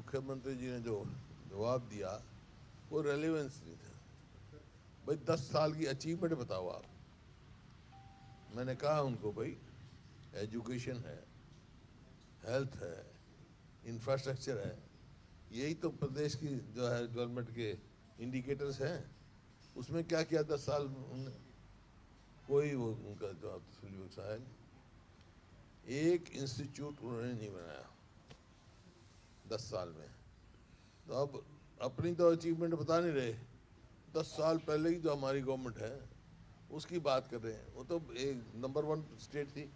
मुख्यमंत्री जी ने जो जवाब दिया वो रेलेवेंस नहीं था। भाई 10 साल की अचीवमेंट बताओ आप। मैंने कहा उनको भाई एजुकेशन है, हेल्थ है, इंफ्रास्ट्रक्चर है, यही तो प्रदेश की जो है डेवलपमेंट के इंडिकेटर्स हैं। उसमें क्या किया 10 साल उन्होंने? कोई वो उनका जवाब तो आया नहीं। एक इंस्टीट्यूट उन्होंने नहीं बनाया 10 साल में। तो अब अपनी तो अचीवमेंट बता नहीं रहे, 10 साल पहले की जो हमारी गवर्नमेंट है उसकी बात कर रहे हैं। वो तो एक नंबर 1 स्टेट थी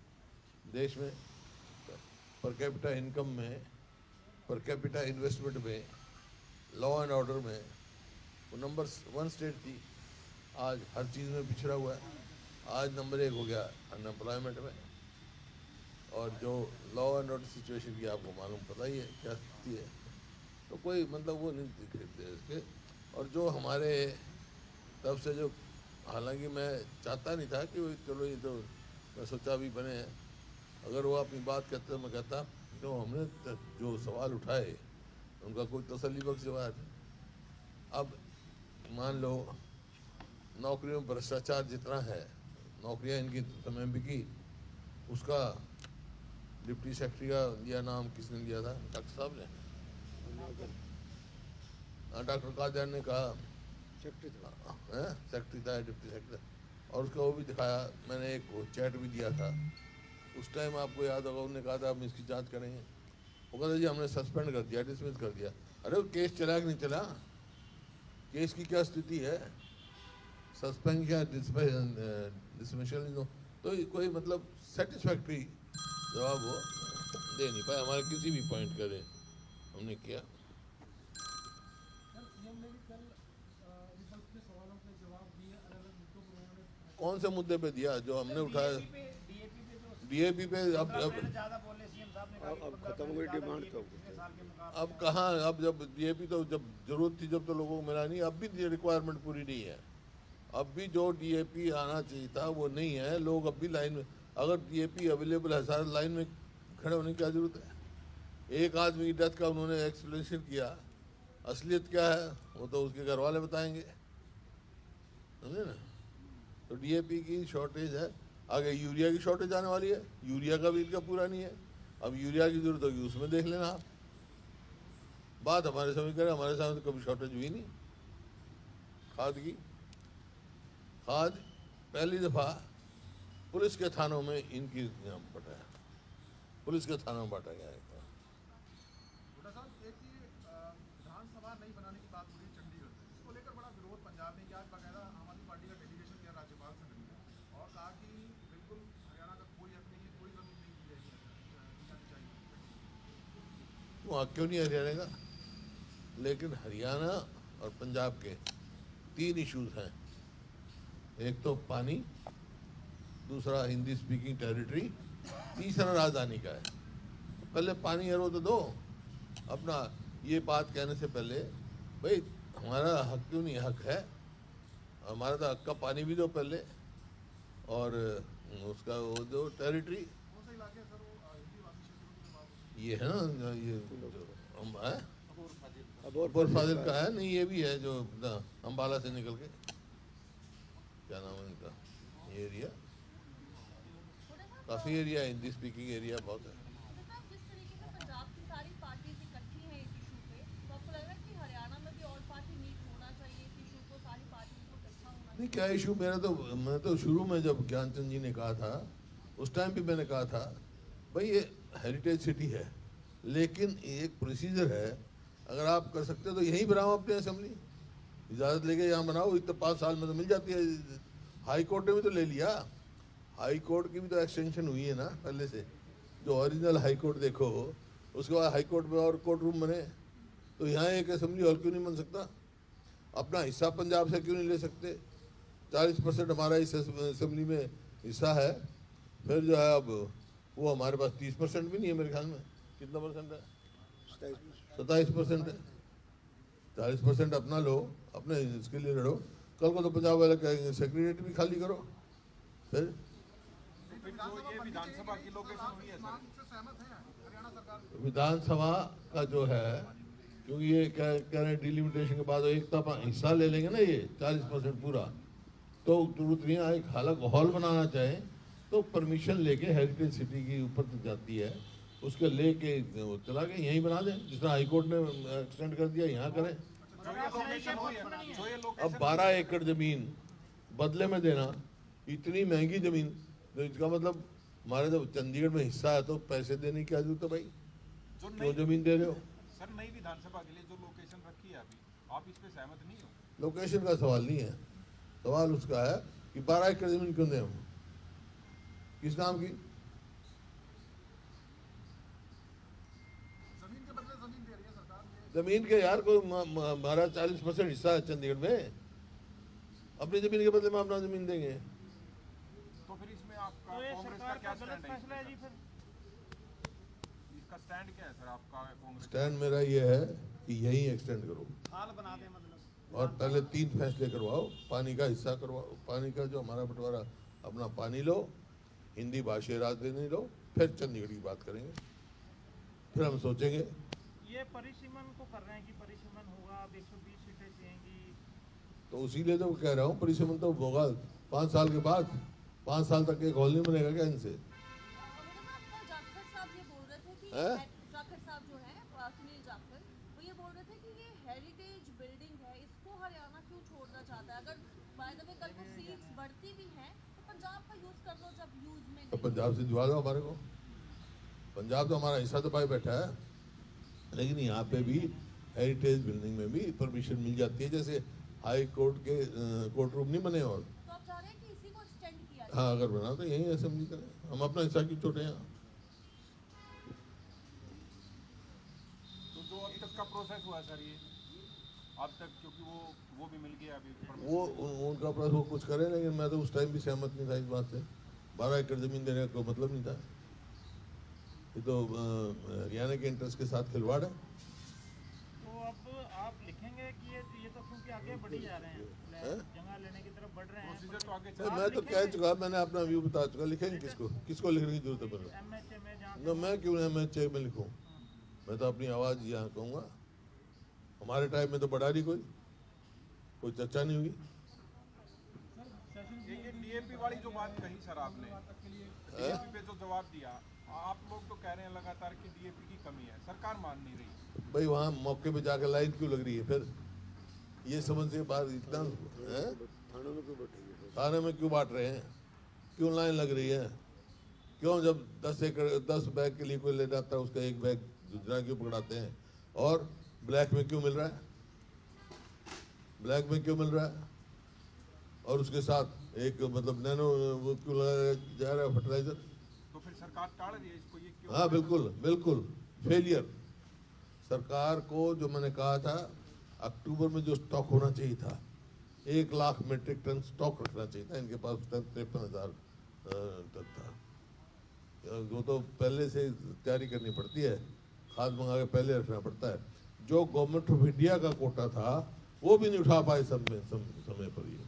देश में, पर कैपिटा इनकम में, पर कैपिटा इन्वेस्टमेंट में, लॉ एंड ऑर्डर में वो नंबर 1 स्टेट थी। आज हर चीज़ में पिछड़ा हुआ है। आज नंबर 1 हो गया अनएम्प्लॉयमेंट में। और जो लॉ एंड ऑर्डर सिचुएशन की आपको मालूम पता ही है क्या स्थिति है। तो कोई मतलब वो नहीं दिखते इसके। और जो हमारे तरफ से जो, हालांकि मैं चाहता नहीं था कि चलो ये तो मैं सोचा भी बने हैं, अगर वो अपनी बात करते तो मैं कहता जो हमने जो सवाल उठाए उनका कोई तसल्ली बख्श जवाब। अब मान लो नौकरियों में भ्रष्टाचार जितना है, नौकरियां इनकी समय भी की, उसका डिप्टी सेक्रेटरी का लिया नाम किसने लिया था? डॉक्टर साहब ने, डॉक्टर कादिर ने कहा सेक्रेटरी था, डिप्टी सेक्रेटरी। और उसका वो भी दिखाया, मैंने एक चैट भी दिया था उस टाइम, आपको याद होगा। उन्होंने कहा था हम इसकी जांच करेंगे। वो कहता जी हमने सस्पेंड कर दिया, डिसमिस कर दिया। अरे वो केस चला कि नहीं चला? केस की क्या स्थिति है? सस्पेंड या डिसमिसल, तो कोई मतलब सेटिस्फैक्ट्री जवाब वो दे नहीं पाए हमारे किसी भी पॉइंट का। हमने किया। कौन से मुद्दे पे दिया जो हमने उठाया? डीएपी पे अब खत्म हो गई डिमांड। तो अब कहाँ, अब जब डीएपी तो जब जरूरत थी जब तो लोगों को मिला नहीं। अब भी रिक्वायरमेंट पूरी नहीं है। अब भी जो डीएपी आना चाहिए था वो नहीं है। लोग अब भी लाइन में, अगर डीएपी अवेलेबल है सारे लाइन में खड़े होने की क्या जरूरत है? एक आदमी की डेथ का उन्होंने एक्सप्लेनेशन किया, असलियत क्या है वो तो उसके घर वाले बताएंगे, समझे ना? तो डीएपी की शॉर्टेज है। आगे यूरिया की शॉर्टेज आने वाली है, यूरिया का भी इनका पूरा नहीं है। अब यूरिया की जरूरत होगी उसमें देख लेना आप। बात हमारे समझ करें, हमारे सामने तो कभी शॉर्टेज हुई नहीं खाद की। खाद पहली दफ़ा पुलिस के थानों में इनकी बटा, पुलिस के थानों में बांटा गया है। विधानसभा नहीं बनाने की बात हो रही है चंडीगढ़ में, इसको लेकर बड़ा विरोध पंजाब में किया। बकायदा आम आदमी पार्टी का डेलीगेशन गया राज्यपाल से मिलने और कहा कि बिल्कुल हरियाणा का कोई हक नहीं है, कोई जमीन नहीं दी जानी चाहिए। वहाँ क्यों नहीं हरियाणा का? लेकिन हरियाणा और पंजाब के 3 इश्यूज हैं। एक तो पानी, दूसरा हिंदी स्पीकिंग टेरिटरी, तीसरा राजधानी का है। पहले पानी है वो तो दो। अपना ये बात कहने से पहले भाई हमारा हक क्यों नहीं? हक है हमारा, तो हक का पानी भी दो पहले, और उसका वो दो टेरिटरी। ये है ना, ये अबोर फाजिल का है नहीं, ये भी है जो अम्बाला से निकल के, क्या नाम है इनका, ये एरिया काफ़ी एरिया है, हिंदी स्पीकिंग एरिया बहुत है। नहीं क्या इशू, मेरा तो, मैं तो शुरू में जब ज्ञानचंद जी ने कहा था उस टाइम भी मैंने कहा था भाई ये हेरिटेज सिटी है, लेकिन एक प्रोसीजर है। अगर आप कर सकते हो तो यहीं बनाओ अपने असेंबली, इजाज़त लेके यहाँ बनाओ। इतना 5 साल में तो मिल जाती है। हाई कोर्ट ने भी तो ले लिया, हाई कोर्ट की भी तो एक्सटेंशन हुई है ना पहले से। जो ओरिजिनल हाई कोर्ट देखो, उसके बाद हाई कोर्ट में और कोर्ट रूम बने, तो यहाँ एक असेंबली हॉल क्यों नहीं बन सकता? अपना हिस्सा पंजाब से क्यों नहीं ले सकते? 40% हमारा इस असेंबली में हिस्सा है। फिर जो है अब वो हमारे पास 30% भी नहीं है मेरे ख्याल में। कितना परसेंट है? 27% है। 40% अपना लो, अपने इसके लिए लड़ो। कल को तो पंजाब वाले कहेंगे सेक्रेटरी भी खाली करो। फिर विधानसभा की लोकेशन हुई है सर, से सहमत है हरियाणा सरकार? विधानसभा का जो है क्योंकि ये कह रहे हैं डिलिमिटेशन के बाद एक तरफा हिस्सा ले लेंगे ना, ये 40% पूरा, तो जरूरत नहीं है। एक हालत हॉल बनाना चाहे तो परमिशन लेके हेरिटेज सिटी की ऊपर तक जाती है, उसके लेके वो चला के यहीं बना दें, जिस तरह हाईकोर्ट ने एक्सटेंड कर दिया यहाँ करें। अब 12 एकड़ जमीन बदले में देना, इतनी महंगी जमीन, तो इसका मतलब हमारे तो चंडीगढ़ में हिस्सा है तो पैसे देने की क्या जरूरत है भाई, क्यों जमीन दे रहे हो? सर नई विधानसभा के लिए जो लोकेशन रखी है अभी, आप इस पे सहमत नहीं हो? लोकेशन का सवाल नहीं है, सवाल उसका है कि 12 एकड़ जमीन क्यों दें हम, किस नाम की? जमीन के बदले जमीन दे रही है सरकार। जमीन के यार को हमारा 40% हिस्सा है चंडीगढ़ में, अपनी जमीन के बदले में अपना जमीन देंगे। तो फिर इसमें आपका कांग्रेस का क्या स्टैंड है जी? फिर इसका स्टैंड क्या है सर आपका कांग्रेस? स्टैंड मेरा ये है कि यही एक्सटेंड करो हाल बना दें मतलब, और पहले 3 फैसले करवाओ, पानी का हिस्सा करवाओ, पानी का जो हमारा बंटवारा, अपना पानी लो, हिंदी भाषी राजधानी लो, फिर चंडीगढ़ की बात करेंगे, फिर हम सोचेंगे। ये परिसीमन को कर रहे हैं कि परिसीमन होगा, अब 120 सीटें चाहिएंगी, तो उसीलिए तो कह रहा हूँ परिसीमन तो होगा 5 साल के बाद। 5 साल तक एक हॉल नहीं बनेगा क्या इनसे? जाखड़ साहब ये बोल रहे थे कि हैं? जाखड़ साहब जो है सुनील जाखड़, वो ये बोल रहे थे कि ये हेरिटेज बिल्डिंग है, इसको हरियाणा क्यों छोड़ना चाहता है? अगर बाय द वे कल को सीट्स बढ़ती भी हैं तो पंजाब का यूज कर लो जब यूज में तो नहीं। पंजाब से दिवा दो हमारे को, पंजाब तो हमारा हिस्सा तो पाए बैठा है, लेकिन यहाँ पे भी हेरिटेज बिल्डिंग में भी परमिशन मिल जाती है, जैसे हाई कोर्ट के कोर्ट रूम नहीं बने और। तो आप चाह रहे हैं कि इसी को एक्सटेंड किया जाए? हाँ, अगर बना तो यही असेंबली करें, हम अपना हिस्सा क्यों छोटे हैं? तो जो अब तक का प्रोसेस हुआ सर ये अब तक, क्योंकि वो भी मिल गया अभी वो उनका प्लस वो कुछ करे, लेकिन मैं तो उस टाइम भी सहमत नहीं था इस बात से। 12 एकड़ जमीन देने का कोई मतलब नहीं था, ये तो हरियाणा के इंटरेस्ट के साथ खिलवाड़ है। तो अब आप लिखेंगे कि ये तो क्योंकि आगे बढ़ी जा रहे हैं, जगह लेने की तरफ बढ़ रहे हैं, प्रोसीजर तो आगे नहीं, मैं तो कह चुका, मैंने अपना व्यू बता चुका, लिखेंगे किसको किसको लिखने की जरूरत है मेरे? MHA में जहाँ न मैं क्यों MHA में लिखूं, मैं तो अपनी आवाज़ यहाँ कहूँगा। हमारे टाइम में तो बढ़ा नहीं कोई चर्चा नहीं हुई। ये डीएपी वाली जो बात कही सर आपने, डीएपी पे जो जवाब दिया, आप लोग तो कह रहे हैं लगातार कि डीएपी की कमी है, सरकार मान नहीं रही। भाई वहाँ मौके पे जाकर लाइन क्यों लग रही है फिर? ये समझ के बाद इतना थाने में क्यों बांट रहे हैं, क्यों लाइन लग रही है, क्यों जब 10 बैग के लिए कोई ले जाता है उसका एक बैग दूसरा क्यों पकड़ाते हैं, और ब्लैक में क्यों मिल रहा है, ब्लैक में क्यों मिल रहा है, और उसके साथ एक मतलब नैनो वो क्यों लगाया जा रहा है फर्टिलाइजर? तो फिर सरकार टाल रही है इसको, ये क्यों? हाँ बिल्कुल बिल्कुल फेलियर। सरकार को जो मैंने कहा था अक्टूबर में जो स्टॉक होना चाहिए था, 1 लाख मीट्रिक टन स्टॉक रखना चाहिए था, इनके पास 53,000 टन था। वो तो पहले से तैयारी करनी पड़ती है, खाद मंगा के पहले रखना पड़ता है। जो गवर्नमेंट ऑफ इंडिया का कोटा था वो भी नहीं उठा पाए समय पर ये।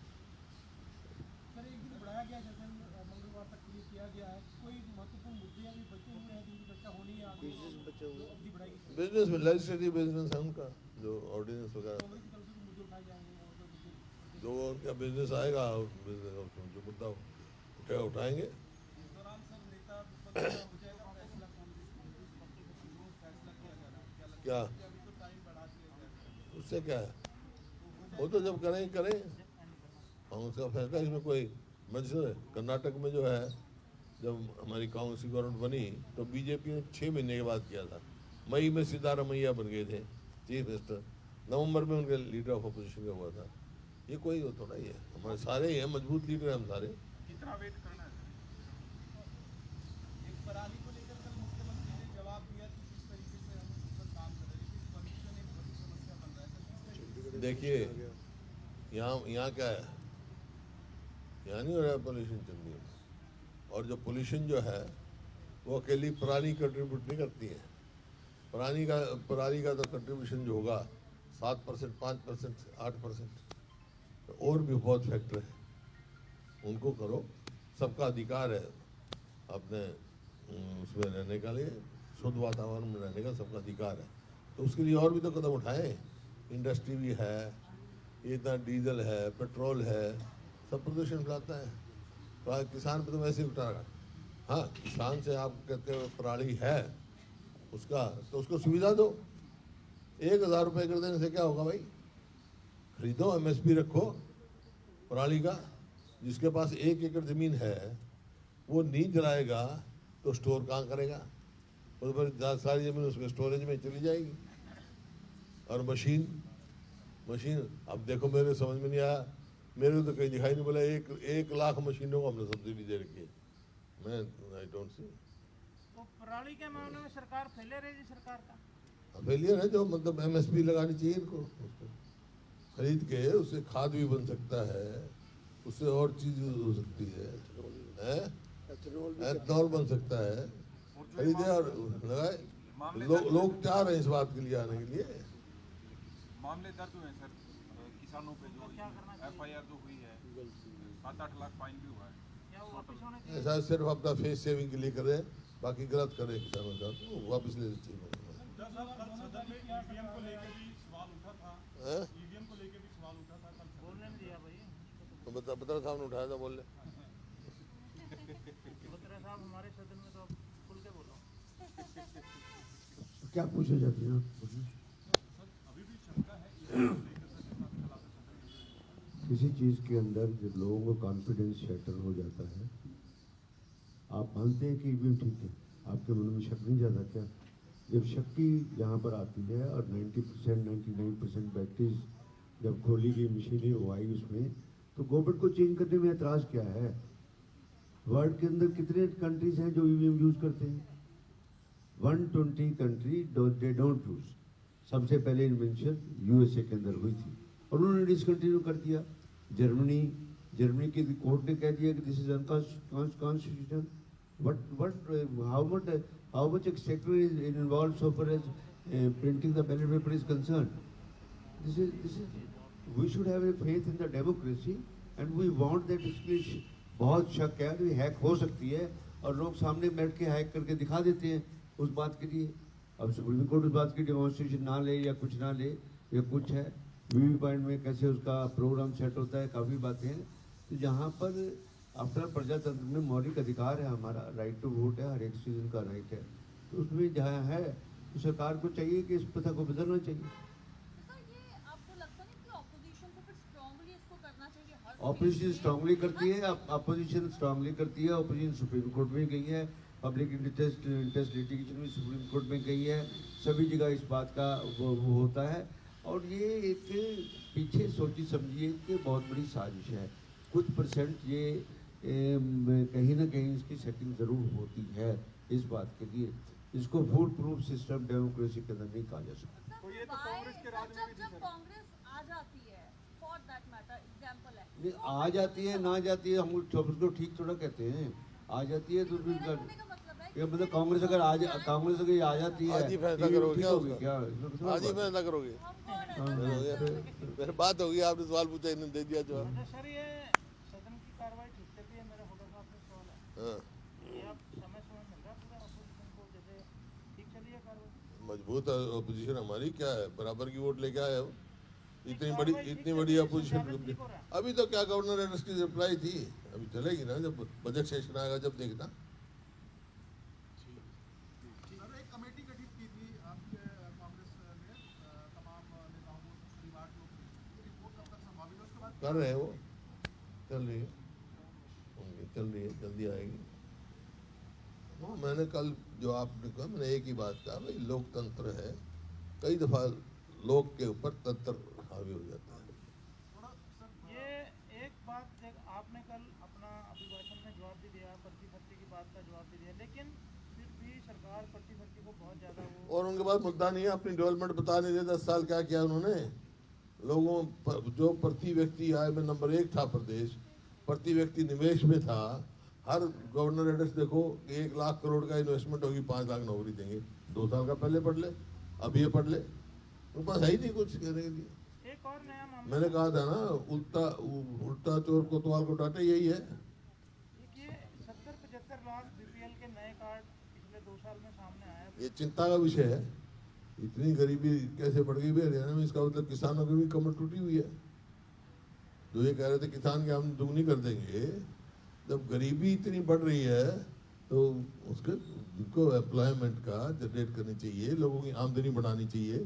सर एक दिन बढ़ाया गया, जैसे मंगलवार तक क्लियर किया गया है, कोई महत्वपूर्ण मुद्दे अभी बचे हुए हैं जिनकी चर्चा होनी है आगे, अवधि बढ़ाएगी बिजनेस में लेजिस्लेटिव बिजनेस है उनका, जो ऑर्डिनेंस वगैरह कांग्रेस की तरफ से मुद्दे उठाए जाएंगे और कोई मुद्दे जो उनका बिजनेस आएगा, जो मुद्दा उठाएंगे। इस दौरान सब नेता विपक्ष का हो जाएगा फैसला, कांग्रेस जो फैसला किया जा रहा है क्या लगता क्या है कि अभी तो टाइम बढ़ा दिया गया है? उससे क्या है, वो तो जब करें करें हम उसका फैसला, इसमें कोई मजबूर है। कर्नाटक में जो है, जब हमारी कांग्रेस की गवर्नमेंट बनी तो बीजेपी ने 6 महीने के बाद किया था। मई में सिद्धारमैया बन गए थे चीफ मिनिस्टर, नवंबर में उनके लीडर ऑफ अपोजिशन का हुआ था। ये कोई वो थोड़ा ही है, हमारे सारे ही हैं, मजबूत लीडर हैं हम सारे। कितना वेट करना है? एक पराली को लेकर कल मुख्यमंत्री ने जवाब दिया कि किस तरीके से हम उस पर काम कर रहे हैं, लेकिन पॉल्यूशन एक बड़ी समस्या बन रहा है। तो किस तरीके से देखिए यहाँ क्या है, यहाँ नहीं हो रहा है पोल्यूशन चंडीगढ़ में, और जो पोल्यूशन जो है वो अकेली पराली कंट्रीब्यूट नहीं करती है। पराली का तो कंट्रीब्यूशन जो होगा 7%, 5%, 8%, तो और भी बहुत फैक्टर है, उनको करो। सबका अधिकार है अपने उसमें रहने का लिए, शुद्ध वातावरण में रहने का सबका अधिकार है। तो उसके लिए और भी तो कदम उठाए। इंडस्ट्री भी है, इतना डीजल है, पेट्रोल है, सब प्रदूषण फैलाता है। तो किसान पे तो वैसे ही उठा रहा। हाँ, किसान से आप कहते हो पराली है उसका, तो उसको सुविधा दो। 1,000 रुपये कर देने से क्या होगा भाई? खरीदो, MSP रखो पराली का। जिसके पास 1 एकड़ जमीन है वो नहीं जलाएगा तो स्टोर कहाँ करेगा? उस पर सारी जमीन उसमें स्टोरेज में चली जाएगी। और मशीन अब देखो, मेरे समझ में नहीं आया, मेरे को तो कहीं दिखाई नहीं बोला 1 लाख मशीनों को हमने सब्सिडी दे रखी है। मैं आई डोंट सी। तो पराली के मामले में सरकार फेलियर है जी, सरकार का फेलियर है। जो मतलब MSP लगानी चाहिए इनको, उसको खरीद के उससे खाद भी बन सकता है, उससे और चीज हो सकती है, एथेनॉल बन सकता है। खरीदे और लगाए। लोग तैयार हैं इस बात के लिए आने के लिए। मामले दर्ज हुए हैं सर किसानों पे, जो FIR जो हुई है, 7-8 लाख फाइन भी हुआ है। क्या वो वापस होने चाहिए? ऐसा सिर्फ अपना फेस सेविंग के लिए करे, बाकी गलत करे किसानों का तो वापस ले चाहिए। ईवीएम को लेकर भी सवाल उठा था, ईवीएम को लेकर भी सवाल उठा था कल। बोलने नहीं दिया भाई। तो बता साहब ने उठाया था, बोल ले। बत्रा साहब हमारे सदन में तो आप खुल के बोलो। क्या पूछा जाती है? अभी भी शंका है किसी चीज़ के अंदर जब लोगों को कॉन्फिडेंस शैटर हो जाता है, आप मानते हैं कि ईवीएम ठीक है, आपके मन में शक नहीं जाता क्या? जब शक्ति यहाँ पर आती है और 90% 99% बैटरीज जब खोली गई मशीनें वो आई उसमें, तो गवर्नमेंट को चेंज करने में एतराज़ क्या है? वर्ल्ड के अंदर कितने कंट्रीज हैं जो ईवीएम यूज़ करते हैं? 120 कंट्री दे डोंट यूज़। सबसे पहले इन्वेंशन USA के अंदर हुई थी और उन्होंने डिसकंटिन्यू कर दिया। जर्मनी की कोर्ट ने कह दिया कि this is unconstitutional. How much exchequer is involve so far as printing the ballot paper is concern. This is we should have a faith in the democracy and we want that. इसलिए बहुत शक है कि hack हो सकती है और लोग सामने बैठ के हैक करके दिखा देते हैं उस बात के लिए। अब सुप्रीम कोर्ट उस बात की डेमोन्स्ट्रेशन ना ले या कुछ ना ले, या कुछ है वीवी पॉइंट में कैसे उसका प्रोग्राम सेट होता है, काफ़ी बातें हैं। तो जहाँ पर आफ्टर प्रजातंत्र में मौलिक अधिकार है, हमारा राइट टू वोट है, हर एक सिटीजन का राइट है, तो उसमें जहाँ है तो सरकार को चाहिए कि इस प्रथा को बदलना चाहिए। सर, ये आपको लगता नहीं कि ऑपोजिशन को फिर स्ट्रांगली इसको करना चाहिए? ऑपोजिशन स्ट्रांगली करती है, अपोजिशन स्ट्रांगली करती है। ऑपोजिशन सुप्रीम कोर्ट में गई है, पब्लिक इंटरेस्ट लिटिगेशन में सुप्रीम कोर्ट में गई है, सभी जगह इस बात का वो होता है। और ये एक पीछे सोची समझिए कि बहुत बड़ी साजिश है। कुछ परसेंट ये कहीं ना कहीं इसकी सेटिंग ज़रूर होती है इस बात के लिए। इसको फुल प्रूफ सिस्टम डेमोक्रेसी के अंदर नहीं कहा जा सकता। तो ये तो कांग्रेस के राज में भी थी जब सर। कांग्रेस आ जाती है, फॉर दैट मैटर एग्जांपल है, नहीं, आ जाती है ना जाती है, हम उसको ठीक थोड़ा कहते हैं। आ जाती है तो फिर मेरा कहने का मतलब है ये मतलब कांग्रेस अगर आ जाती है आज ही फैसला ये करोगे ठीक क्या होगी उसका? क्या? आज ही फैसला करोगे? हम कौन है? मेरे बात होगी, आपने सवाल पूछा, इन्होंने दे दिया जवाब। अच्छा सर, ये सदन की कार्रवाई ठीक चलती है? मेरा होगा साहब से सवाल है, हाँ, ये आप समय मिल रहा है पूरा अपोजिशन को, जैसे ठीक चली है कार्रवाई? मजबूत अपोजिशन हमारी क्या है, बराबर की वोट लेके आए हो। इतनी बड़ी अपोजिशन। अभी तो क्या गवर्नर एड्रेस की रिप्लाई थी, अभी चलेगी ना, जब बजट सेशन आएगा जब देखना। सर, एक कमेटी गठित की थी आपके कांग्रेस ने तमाम नेताओं को शनिवार को, रिपोर्ट कब तक संभावित है? उसके बाद कर रहे हैं वो, चल रही है, जल्दी आएगी। हाँ, मैंने कल जो आपने कहा, मैंने एक ही बात कहा, भाई लोकतंत्र है, कई दफा लोग के ऊपर तंत्र हावी हो जाता है। थोड़ा सर, ये एक बात आपने कल अपना अभिभाषण में जवाब भी दिया, पर्ची फर्ची की बात का जवाब भी दिया, लेकिन फिर भी सरकार पर्ची फर्ची को बहुत ज़्यादा वो, और उनके पास मुद्दा नहीं है, अपनी डेवलपमेंट बता नहीं दे। 10 साल क्या किया उन्होंने लोगों जो प्रति व्यक्ति आय में नंबर 1 था प्रदेश, प्रति व्यक्ति निवेश में था। हर गवर्नर एड्रेस देखो, 1 लाख करोड़ का इन्वेस्टमेंट होगी, 5 लाख नौकरी देंगे। 2 साल का पहले पढ़ ले, अब ये पढ़ ले, उनके पास है ही नहीं कुछ कहने के लिए। एक और नया मामला मैंने कहा था ना, उल्टा चोर कोतवाल को डांटे, यही है। देखिए, 70-75 लाख BPL के नए कार्ड पिछले 2 साल में सामने आए। ये चिंता का विषय है। इतनी गरीबी कैसे बढ़ गई भाई हरियाणा में? इसका मतलब किसानों की भी कमर टूटी हुई है। जो ये कह रहे थे किसान की आमदनी दुगनी कर देंगे, जब गरीबी इतनी बढ़ रही है तो उसके उनको एम्प्लॉयमेंट का जनरेट करनी चाहिए, लोगों की आमदनी बढ़ानी चाहिए,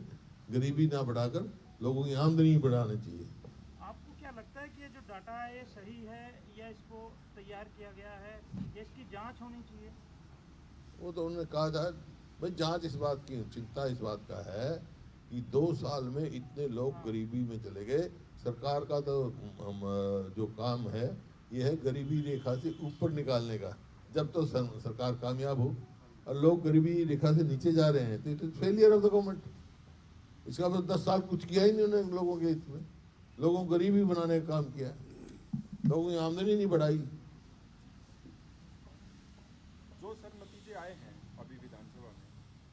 गरीबी ना बढ़ाकर लोगों की आमदनी बढ़ानी चाहिए। आपको क्या लगता है कि ये जो डाटा है ये सही है या इसको तैयार किया गया है या इसकी जांच होनी चाहिए? वो तो उन्होंने कहा था भाई जांच इस बात की, चिंता इस बात का है कि 2 साल में इतने लोग गरीबी में चले गए। सरकार का तो जो काम है ये है गरीबी रेखा से ऊपर निकालने का। जब तो सरकार कामयाब हो और लोग गरीबी रेखा से नीचे जा रहे हैं तो it is failure of the government. इसका मतलब 10 साल कुछ किया ही नहीं उन्होंने लोगों के हित में, लोगों को गरीबी बनाने का काम किया, लोगों की आमदनी नहीं बढ़ाई। जो सर नतीजे आए हैं अभी विधानसभा में,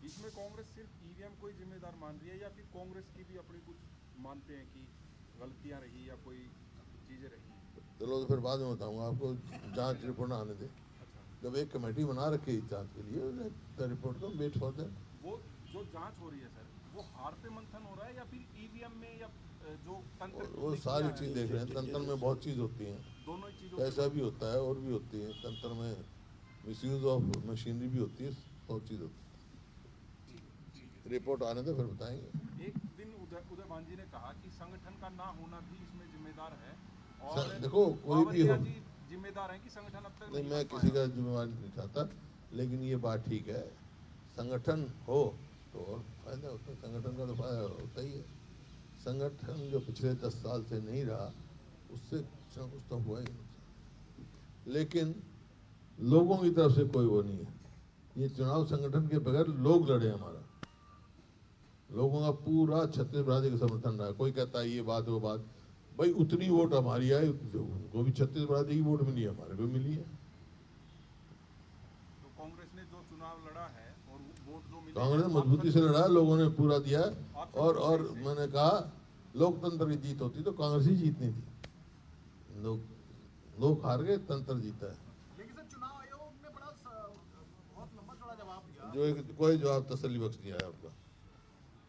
इसमें कांग्रेस सिर्फ ईवीएम को ही जिम्मेदार मान रही है या फिर कांग्रेस की भी अपनी कुछ मानते हैं कि गलतियां रही या कोई चीजें रही? चलो तो फिर बाद में बताऊंगा आपको, जांच रिपोर्ट आने दे। जब एक कमेटी बना रखी है जांच के लिए, द रिपोर्ट को वेट फॉर दैट। वो जो जांच हो रही है सर, वो हार पे मंथन हो रहा है या फिर ईवीएम में या जो तंत्र वो सारी चीज देख रहे हैं। तंत्र में बहुत चीज होती है, दोनों ही चीजों पैसा भी होता है और भी होती है तंत्र में, मिसयूज ऑफ मशीनरी भी होती है, बहुत चीज होती है। रिपोर्ट आने दे फिर बताएंगे। एक दिन उदय भांजी ने कहा कि संगठन का ना होना भी इसमें जिम्मेदार है और देखो कोई भी हो, जी जिम्मेदार है कि संगठन अब तक नहीं मैं किसी का जिम्मेवारी नहीं चाहता, लेकिन ये बात ठीक है, संगठन हो तो और फायदा होता है, संगठन का तो फायदा होता ही है। संगठन जो पिछले 10 साल से नहीं रहा उससे कुछ ना कुछ तो हुआ ही नहीं। लेकिन लोगों की तरफ से कोई वो नहीं है। ये चुनाव संगठन के बगैर लोग लड़े, हमारा लोगों का पूरा छत्तीसगढ़ का समर्थन रहा। कोई कहता है ये बात वो बात, भाई उतनी वोट हमारी आई, उनको भी छत्तीसगढ़ की वोट मिली है, हमारे को मिली है। तो कांग्रेस ने जो चुनाव लड़ा है और वोट जो मिले, कांग्रेस ने मजबूती से लड़ा, लोगों ने पूरा दिया। और मैंने कहा लोकतंत्र की जीत होती तो कांग्रेस ही जीतनी थी। लोग हार गए, तंत्र जीता है। लेकिन सर चुनाव आयोग ने बड़ा बहुत लंबा चौड़ा जवाब दिया। जो कोई जवाब तसल्ली बख्श नहीं आया आपका,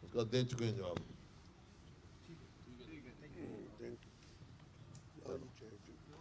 उसका दे चुके हैं जवाब।